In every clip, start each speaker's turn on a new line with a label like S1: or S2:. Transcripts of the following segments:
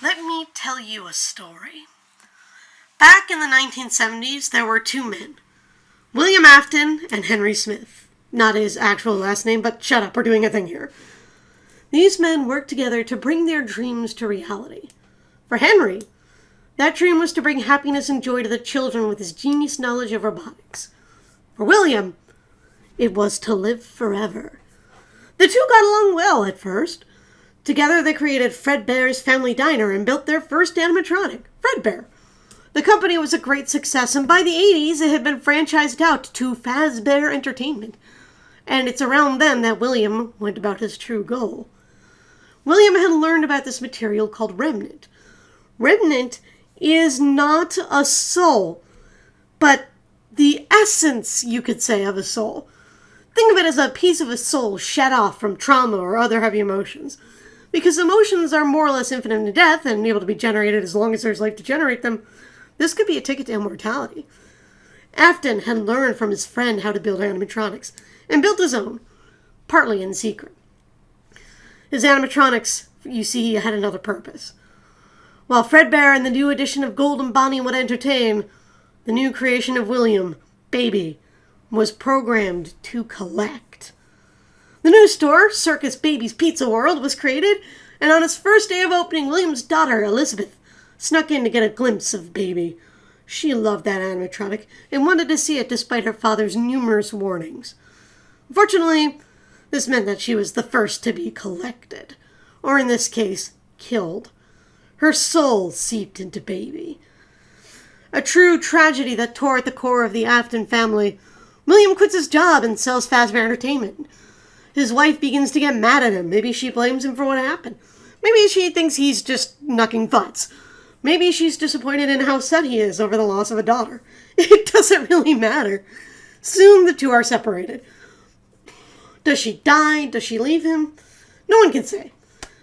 S1: Let me tell you a story. Back in the 1970s, there were two men, William Afton and Henry Smith. Not his actual last name, but shut up, we're doing a thing here. These men worked together to bring their dreams to reality. For Henry, that dream was to bring happiness and joy to the children with his genius knowledge of robotics. For William, it was to live forever. The two got along well at first. Together they created Fazbear's Family Diner and built their first animatronic, Fredbear. The company was a great success, and by the 80s it had been franchised out to Fazbear Entertainment. And it's around then that William went about his true goal. William had learned about this material called remnant. Remnant is not a soul, but the essence, you could say, of a soul. Think of it as a piece of a soul shed off from trauma or other heavy emotions. Because emotions are more or less infinite in death and able to be generated as long as there's life to generate them, this could be a ticket to immortality. Afton had learned from his friend how to build animatronics, and built his own, partly in secret. His animatronics, you see, had another purpose. While Fredbear and the new edition of Golden Bonnie would entertain, the new creation of William, Baby, was programmed to collect. The new store, Circus Baby's Pizza World, was created, and on its first day of opening, William's daughter, Elizabeth, snuck in to get a glimpse of Baby. She loved that animatronic and wanted to see it despite her father's numerous warnings. Fortunately, this meant that she was the first to be collected, or in this case, killed. Her soul seeped into Baby. A true tragedy that tore at the core of the Afton family. William quits his job and sells Fazbear Entertainment. His wife begins to get mad at him. Maybe she blames him for what happened. Maybe she thinks he's just knucking butts. Maybe she's disappointed in how sad he is over the loss of a daughter. It doesn't really matter. Soon the two are separated. Does she die? Does she leave him? No one can say.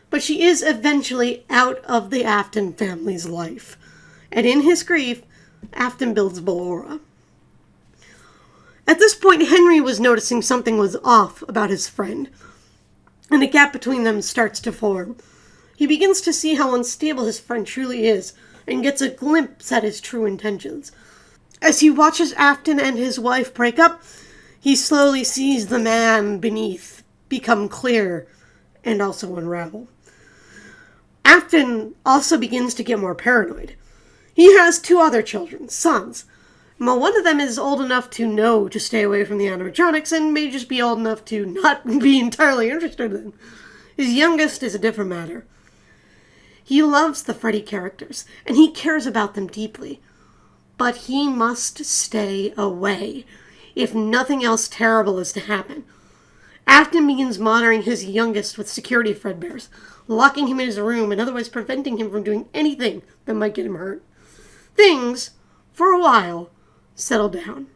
S1: But she is eventually out of the Afton family's life. And in his grief, Afton builds Ballora. At this point, Henry was noticing something was off about his friend, and a gap between them starts to form. He begins to see how unstable his friend truly is, and gets a glimpse at his true intentions. As he watches Afton and his wife break up, he slowly sees the man beneath become clear and also unravel. Afton also begins to get more paranoid. He has two other children, sons. Well, one of them is old enough to know to stay away from the animatronics and may just be old enough to not be entirely interested in them. His youngest is a different matter. He loves the Freddy characters, and he cares about them deeply. But he must stay away, if nothing else terrible is to happen. Afton begins monitoring his youngest with security Fredbears, locking him in his room and otherwise preventing him from doing anything that might get him hurt. Things, for a while, settle down.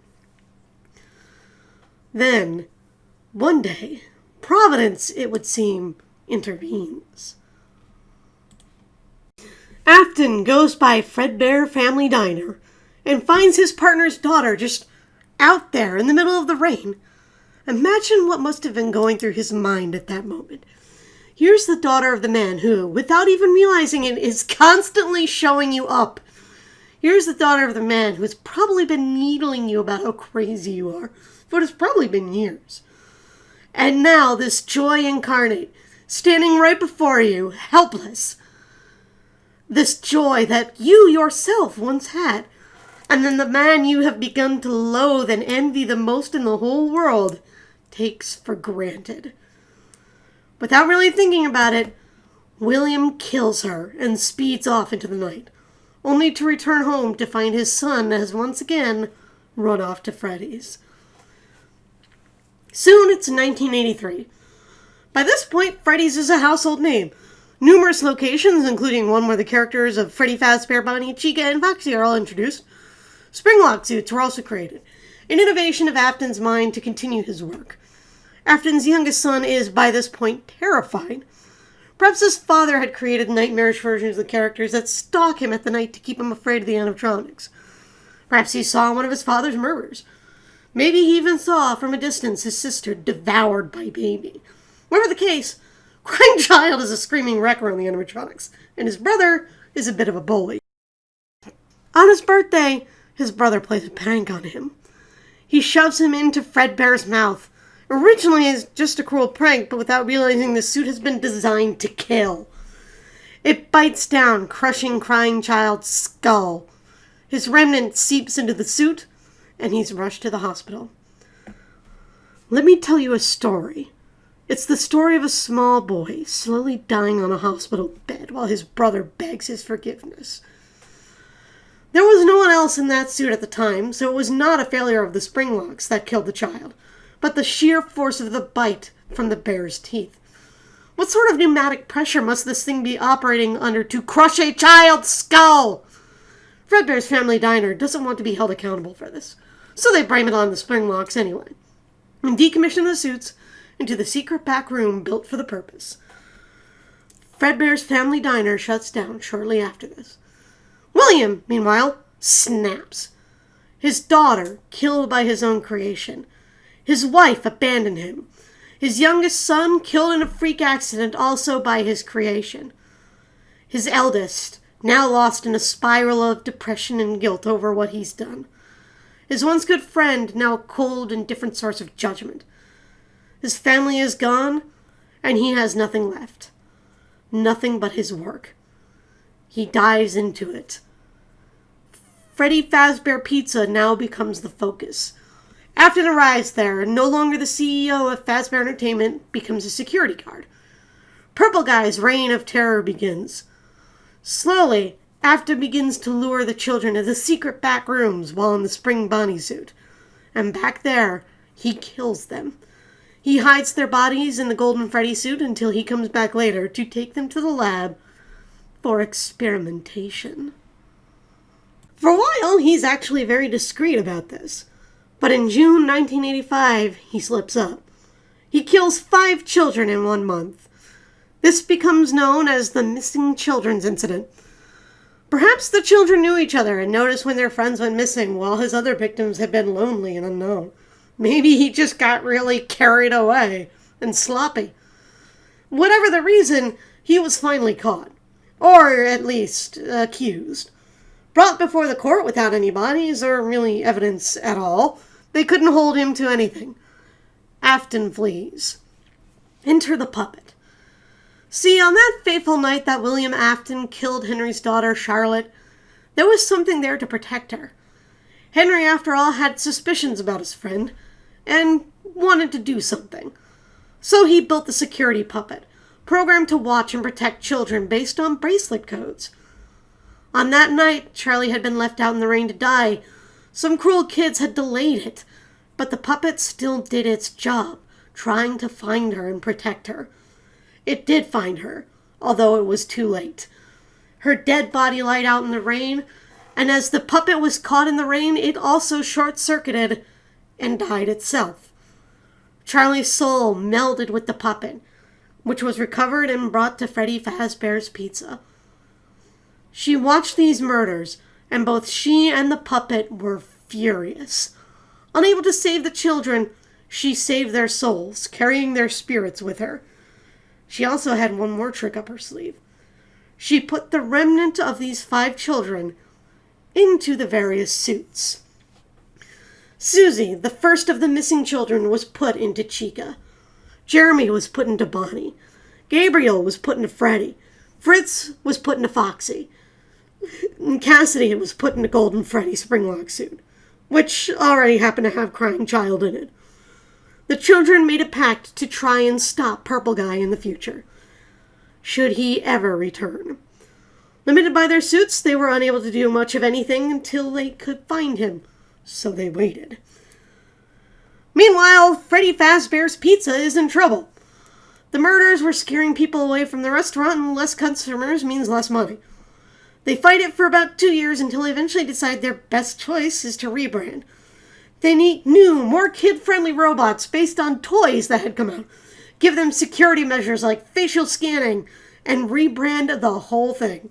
S1: Then, one day, Providence, it would seem, intervenes. Afton goes by Fredbear Family Diner and finds his partner's daughter just out there in the middle of the rain. Imagine what must have been going through his mind at that moment. Here's the daughter of the man who, without even realizing it, is constantly showing you up. Here's the daughter of the man who has probably been needling you about how crazy you are, for it's probably been years. And now this joy incarnate, standing right before you, helpless. This joy that you yourself once had, and then the man you have begun to loathe and envy the most in the whole world takes for granted. Without really thinking about it, William kills her and speeds off into the night, only to return home to find his son has once again run off to Freddy's. Soon it's 1983. By this point, Freddy's is a household name. Numerous locations, including one where the characters of Freddy, Fazbear, Bonnie, Chica, and Foxy are all introduced. Springlock suits were also created, an innovation of Afton's mind to continue his work. Afton's youngest son is, by this point, terrified. Perhaps his father had created nightmarish versions of the characters that stalk him at the night to keep him afraid of the animatronics. Perhaps he saw one of his father's murders. Maybe he even saw, from a distance, his sister devoured by Baby. Whatever the case, Crying Child is a screaming wreck around the animatronics, and his brother is a bit of a bully. On his birthday, his brother plays a prank on him. He shoves him into Fredbear's mouth, originally as just a cruel prank, but without realizing the suit has been designed to kill. It bites down, crushing Crying Child's skull. His remnant seeps into the suit, and he's rushed to the hospital. Let me tell you a story. It's the story of a small boy slowly dying on a hospital bed while his brother begs his forgiveness. There was no one else in that suit at the time, so it was not a failure of the spring locks that killed the child, but the sheer force of the bite from the bear's teeth. What sort of pneumatic pressure must this thing be operating under to crush a child's skull? Fredbear's family diner doesn't want to be held accountable for this, so they blame it on the spring locks anyway, and decommission the suits into the secret back room built for the purpose. Fredbear's family diner shuts down shortly after this. William, meanwhile, snaps. His daughter killed by his own creation. His wife abandoned him. His youngest son killed in a freak accident also by his creation. His eldest, now lost in a spiral of depression and guilt over what he's done. His once good friend, now a cold and different source of judgment. His family is gone, and he has nothing left. Nothing but his work. He dives into it. Freddy Fazbear Pizza now becomes the focus. Afton arrives there, and no longer the CEO of Fazbear Entertainment becomes a security guard. Purple Guy's reign of terror begins. Slowly, Afton begins to lure the children to the secret back rooms while in the spring Bonnie suit. And back there, he kills them. He hides their bodies in the Golden Freddy suit until he comes back later to take them to the lab for experimentation. For a while, he's actually very discreet about this. But in June 1985, he slips up. He kills 5 children in 1 month. This becomes known as the Missing Children's Incident. Perhaps the children knew each other and noticed when their friends went missing while his other victims had been lonely and unknown. Maybe he just got really carried away and sloppy. Whatever the reason, he was finally caught. Or at least accused. Brought before the court without any bodies or really evidence at all. They couldn't hold him to anything. Afton flees. Enter the puppet. See, on that fateful night that William Afton killed Henry's daughter, Charlotte, there was something there to protect her. Henry, after all, had suspicions about his friend, and wanted to do something. So he built the security puppet, programmed to watch and protect children based on bracelet codes. On that night, Charlie had been left out in the rain to die. Some cruel kids had delayed it, but the puppet still did its job, trying to find her and protect her. It did find her, although it was too late. Her dead body lied out in the rain, and as the puppet was caught in the rain, it also short-circuited and died itself. Charlie's soul melded with the puppet, which was recovered and brought to Freddy Fazbear's Pizza. She watched these murders, and both she and the puppet were furious. Unable to save the children, she saved their souls, carrying their spirits with her. She also had one more trick up her sleeve. She put the remnant of these 5 children into the various suits. Susie, the first of the missing children, was put into Chica. Jeremy was put into Bonnie. Gabriel was put into Freddy. Fritz was put into Foxy. And Cassidy was put into Golden Freddy Springlock suit, which already happened to have Crying Child in it. The children made a pact to try and stop Purple Guy in the future, should he ever return. Limited by their suits, they were unable to do much of anything until they could find him, so they waited. Meanwhile, Freddy Fazbear's Pizza is in trouble. The murders were scaring people away from the restaurant, and less customers means less money. They fight it for about 2 years until they eventually decide their best choice is to rebrand. They need new, more kid-friendly robots based on toys that had come out. Give them security measures like facial scanning, and rebrand the whole thing.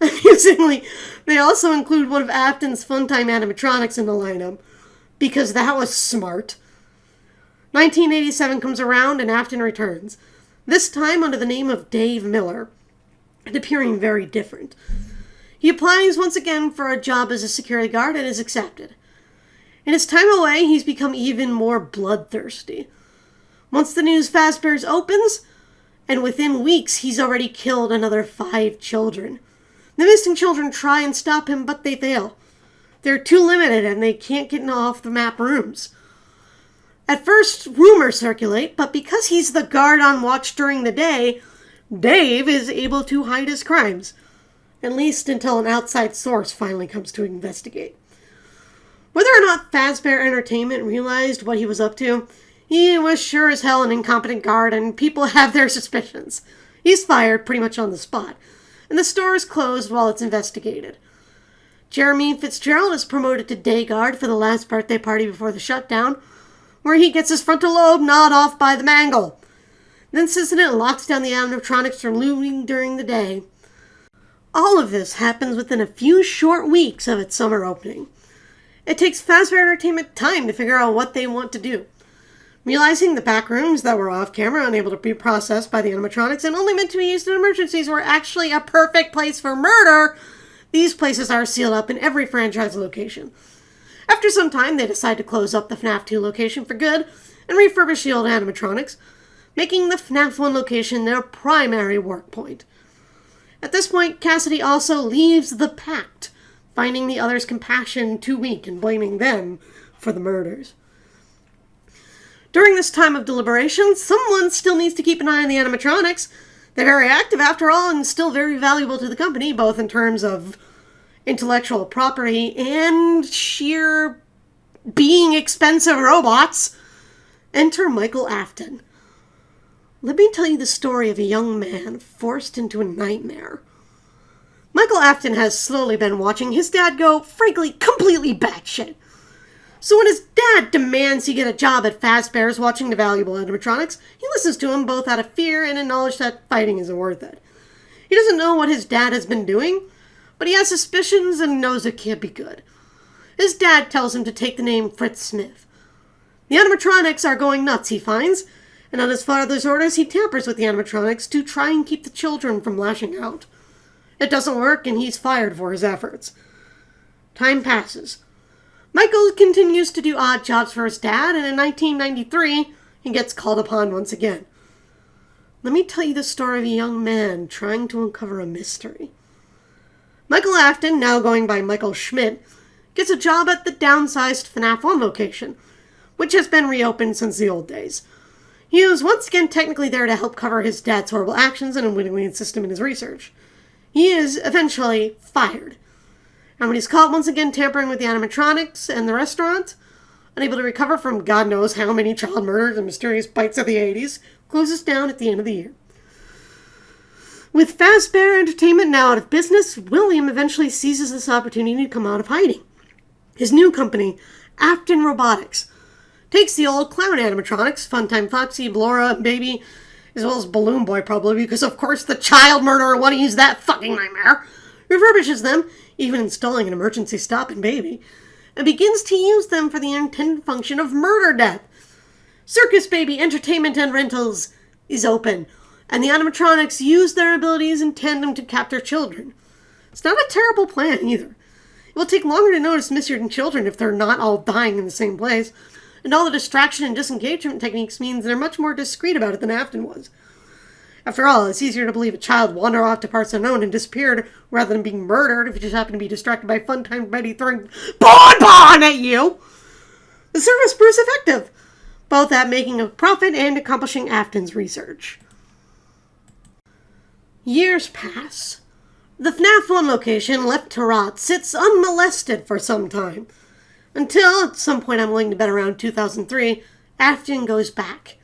S1: Amusingly, they also include one of Afton's Funtime animatronics in the lineup, because that was smart. 1987 comes around and Afton returns. this time under the name of Dave Miller, and appearing very different. He applies once again for a job as a security guard and is accepted. In his time away, he's become even more bloodthirsty. Once the news Fazbear's opens, and within weeks he's already killed another 5 children. The missing children try and stop him, but they fail. They're too limited and they can't get into off-the-map rooms. At first, rumors circulate, but because he's the guard on watch during the day, Dave is able to hide his crimes. At least until an outside source finally comes to investigate. Whether or not Fazbear Entertainment realized what he was up to, he was sure as hell an incompetent guard, and people have their suspicions. He's fired pretty much on the spot, and the store is closed while it's investigated. Jeremy Fitzgerald is promoted to day guard for the last birthday party before the shutdown, where he gets his frontal lobe gnawed off by the mangle. This incident locks down the animatronics from looting during the day. All of this happens within a few short weeks of its summer opening. It takes Fazbear Entertainment time to figure out what they want to do. Realizing the back rooms that were off-camera, unable to be processed by the animatronics, and only meant to be used in emergencies were actually a perfect place for murder, these places are sealed up in every franchise location. After some time, they decide to close up the FNAF 2 location for good and refurbish the old animatronics, making the FNAF 1 location their primary work point. At this point, Cassidy also leaves the pact, finding the others' compassion too weak and blaming them for the murders. During this time of deliberation, someone still needs to keep an eye on the animatronics. They're very active after all and still very valuable to the company, both in terms of intellectual property and sheer being expensive robots. Enter Michael Afton. Let me tell you the story of a young man forced into a nightmare. Michael Afton has slowly been watching his dad go, frankly, completely batshit. So when his dad demands he get a job at Fazbear's watching the valuable animatronics, he listens to him both out of fear and in knowledge that fighting isn't worth it. He doesn't know what his dad has been doing, but he has suspicions and knows it can't be good. His dad tells him to take the name Fritz Smith. The animatronics are going nuts, he finds, and on his father's orders, he tampers with the animatronics to try and keep the children from lashing out. It doesn't work, and he's fired for his efforts. Time passes. Michael continues to do odd jobs for his dad, and in 1993, he gets called upon once again. Let me tell you the story of a young man trying to uncover a mystery. Michael Afton, now going by Michael Schmidt, gets a job at the downsized FNAF 1 location, which has been reopened since the old days. He was once again technically there to help cover his dad's horrible actions and unwittingly assist him in his research. He is eventually fired. And when he's caught once again tampering with the animatronics and the restaurant, unable to recover from God knows how many child murders and mysterious bites of the 80s, closes down at the end of the year. With Fazbear Entertainment now out of business, William eventually seizes this opportunity to come out of hiding. His new company, Afton Robotics, takes the old clown animatronics, Funtime Foxy, Blora, and Baby, as well as Balloon Boy probably, because of course the child murderer wanted to use that fucking nightmare, refurbishes them, even installing an emergency stop in Baby, and begins to use them for the intended function of murder death. Circus Baby Entertainment and Rentals is open, and the animatronics use their abilities in tandem to capture children. It's not a terrible plan either. It will take longer to notice missing children if they're not all dying in the same place, and all the distraction and disengagement techniques means they're much more discreet about it than Afton was. After all, it's easier to believe a child wandered off to parts unknown and disappeared rather than being murdered if you just happen to be distracted by Funtime Betty throwing bonbon at you. The service proves effective, both at making a profit and accomplishing Afton's research. Years pass. The FNAF 1 location, left to rot, sits unmolested for some time. Until, at some point I'm willing to bet around 2003, Afton goes back.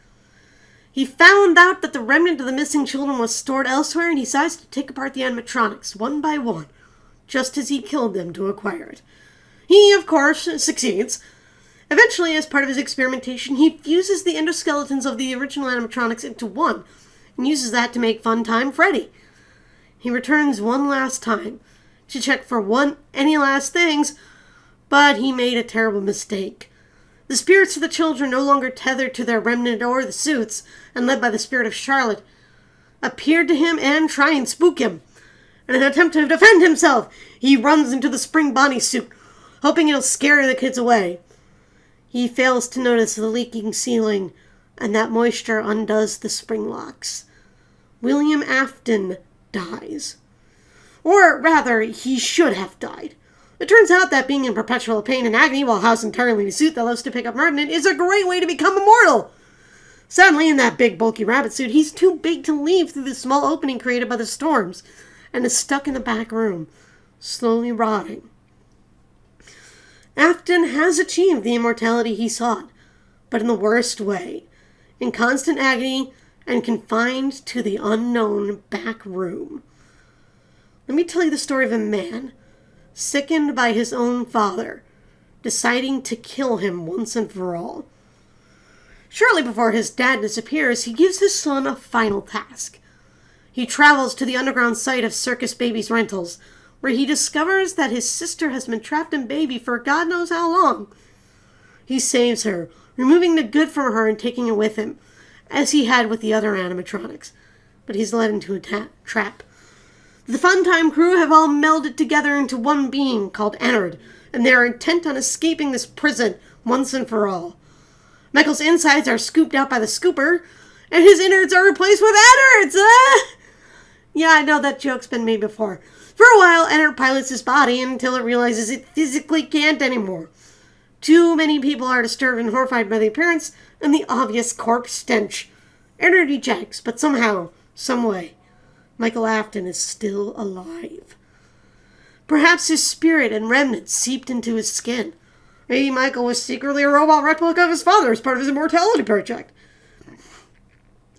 S1: He found out that the remnant of the missing children was stored elsewhere and he decides to take apart the animatronics one by one, just as he killed them to acquire it. He, of course, succeeds. Eventually, as part of his experimentation, he fuses the endoskeletons of the original animatronics into one, and uses that to make Funtime Freddy. He returns one last time to check for any last things, but he made a terrible mistake. The spirits of the children, no longer tethered to their remnant or the suits, and led by the spirit of Charlotte, appeared to him and try and spook him. In an attempt to defend himself, he runs into the spring bodysuit, hoping it'll scare the kids away. He fails to notice the leaking ceiling, and that moisture undoes the spring locks. William Afton dies. Or rather, he should have died. It turns out that being in perpetual pain and agony while housed entirely in a suit that loves to pick up remnant is a great way to become immortal. Sadly, in that big, bulky rabbit suit, he's too big to leave through the small opening created by the storms, and is stuck in the back room, slowly rotting. Afton has achieved the immortality he sought, but in the worst way, in constant agony and confined to the unknown back room. Let me tell you the story of a man, sickened by his own father, deciding to kill him once and for all. Shortly before his dad disappears, he gives his son a final task. He travels to the underground site of Circus Baby's Rentals, where he discovers that his sister has been trapped in Baby for God knows how long. He saves her, removing the good from her and taking it with him, as he had with the other animatronics. But he's led into a trap. The Funtime crew have all melded together into one being called Ennard, and they are intent on escaping this prison once and for all. Michael's insides are scooped out by the scooper, and his innards are replaced with Ennards! Yeah, I know that joke's been made before. For a while, Ennard pilots his body until it realizes it physically can't anymore. Too many people are disturbed and horrified by the appearance and the obvious corpse stench. Ennard ejects, but somehow, someway, Michael Afton is still alive. Perhaps his spirit and remnants seeped into his skin. Maybe Michael was secretly a robot replica of his father as part of his immortality project.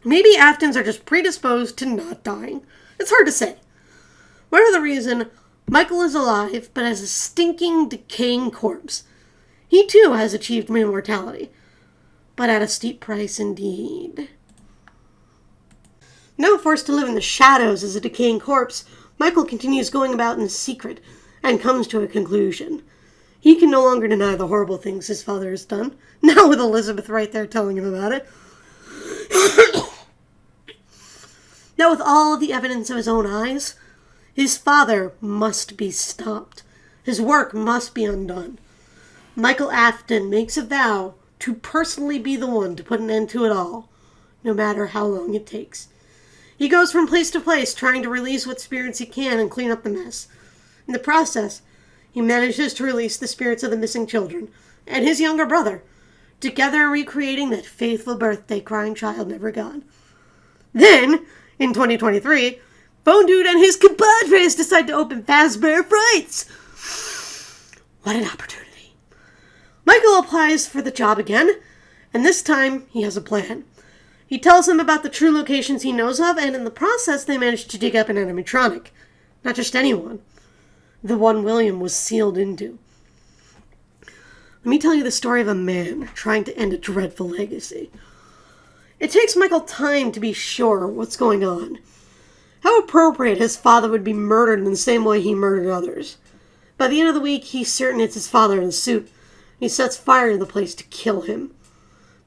S1: Maybe Aftons are just predisposed to not dying. It's hard to say. Whatever the reason, Michael is alive, but as a stinking, decaying corpse. He too has achieved immortality, but at a steep price indeed. Now forced to live in the shadows as a decaying corpse, Michael continues going about in secret and comes to a conclusion. He can no longer deny the horrible things his father has done, now with Elizabeth right there telling him about it. Now with all of the evidence of his own eyes, his father must be stopped. His work must be undone. Michael Afton makes a vow to personally be the one to put an end to it all, no matter how long it takes. He goes from place to place, trying to release what spirits he can and clean up the mess. In the process, he manages to release the spirits of the missing children and his younger brother, together recreating that faithful birthday crying child never gone. Then, in 2023, Bone Dude and his compadres decide to open Fazbear Frights. What an opportunity. Michael applies for the job again, and this time he has a plan. He tells them about the true locations he knows of, and in the process they manage to dig up an animatronic. Not just anyone. The one William was sealed into. Let me tell you the story of a man trying to end a dreadful legacy. It takes Michael time to be sure what's going on. How appropriate his father would be murdered in the same way he murdered others. By the end of the week, he's certain it's his father in the suit. He sets fire to the place to kill him.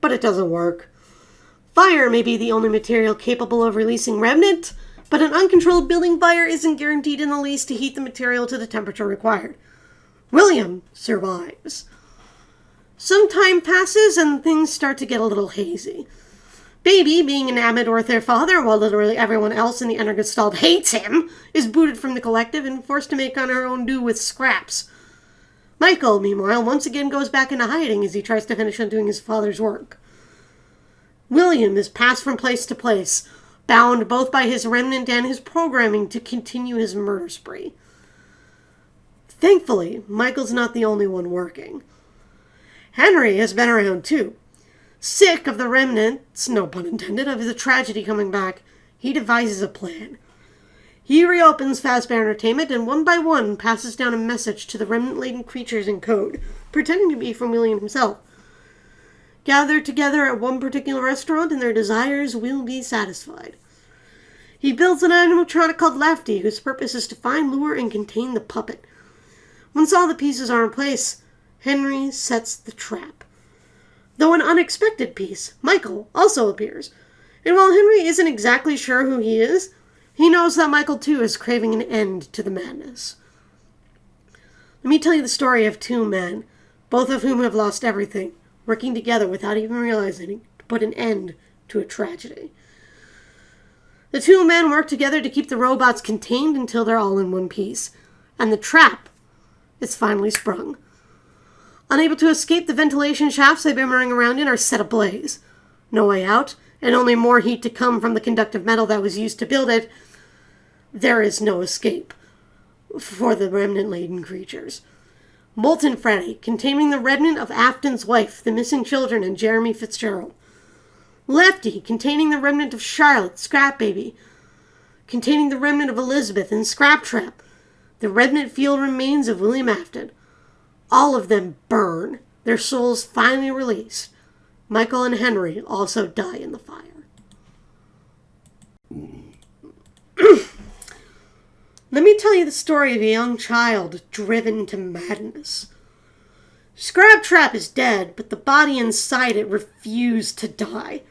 S1: But it doesn't work. Fire may be the only material capable of releasing remnant, but an uncontrolled building fire isn't guaranteed in the least to heat the material to the temperature required. William survives. Some time passes and things start to get a little hazy. Baby, being enamored with their father, while literally everyone else in the Energestalt hates him, is booted from the collective and forced to make on her own do with scraps. Michael, meanwhile, once again goes back into hiding as he tries to finish undoing his father's work. William is passed from place to place, bound both by his remnant and his programming to continue his murder spree. Thankfully, Michael's not the only one working. Henry has been around too. Sick of the remnants, no pun intended, of the tragedy coming back, he devises a plan. He reopens Fazbear Entertainment and one by one passes down a message to the remnant-laden creatures in code, pretending to be from William himself. Gather together at one particular restaurant and their desires will be satisfied. He builds an animatronic called Lefty, whose purpose is to find, lure, and contain the puppet. Once all the pieces are in place, Henry sets the trap. Though an unexpected piece, Michael, also appears. And while Henry isn't exactly sure who he is, he knows that Michael too is craving an end to the madness. Let me tell you the story of two men, both of whom have lost everything, working together without even realizing to put an end to a tragedy. The two men work together to keep the robots contained until they're all in one piece, and the trap is finally sprung. Unable to escape, the ventilation shafts they've been running around in are set ablaze. No way out, and only more heat to come from the conductive metal that was used to build it. There is no escape for the remnant-laden creatures. Molten Freddy, containing the remnant of Afton's wife, the missing children, and Jeremy Fitzgerald. Lefty, containing the remnant of Charlotte, Scrap Baby. Containing the remnant of Elizabeth and Scrap Trap. The remnant field remains of William Afton. All of them burn, their souls finally released. Michael and Henry also die in the fire. Let me tell you the story of a young child driven to madness. Scrap Trap is dead, but the body inside it refused to die.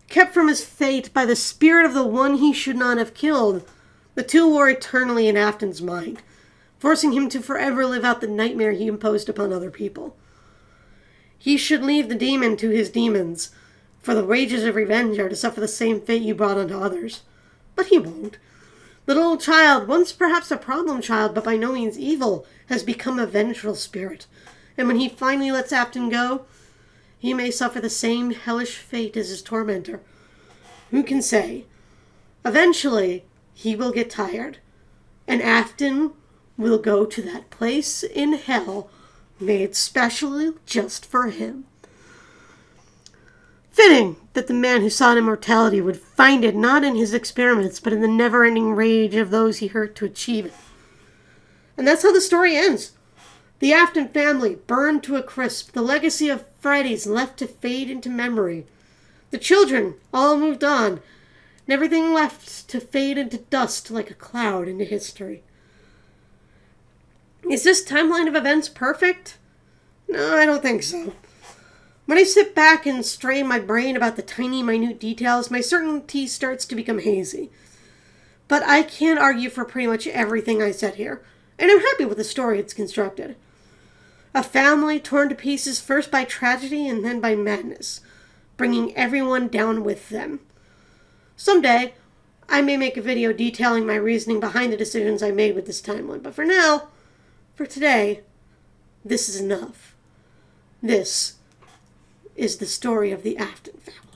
S1: Kept from his fate by the spirit of the one he should not have killed, the two war eternally in Afton's mind, forcing him to forever live out the nightmare he imposed upon other people. He should leave the demon to his demons, for the wages of revenge are to suffer the same fate you brought onto others. But he won't. The little child, once perhaps a problem child, but by no means evil, has become a vengeful spirit, and when he finally lets Afton go, he may suffer the same hellish fate as his tormentor. Who can say? Eventually, he will get tired, and Afton will go to that place in hell made specially just for him. Fitting that the man who sought immortality would find it not in his experiments, but in the never-ending rage of those he hurt to achieve it. And that's how the story ends. The Afton family burned to a crisp, the legacy of Freddy's left to fade into memory. The children all moved on, and everything left to fade into dust like a cloud into history. Is this timeline of events perfect? No, I don't think so. When I sit back and strain my brain about the tiny, minute details, my certainty starts to become hazy. But I can't argue for pretty much everything I said here, and I'm happy with the story it's constructed. A family torn to pieces first by tragedy and then by madness, bringing everyone down with them. Someday, I may make a video detailing my reasoning behind the decisions I made with this timeline, but for now, for today, this is enough. This is the story of the Afton family.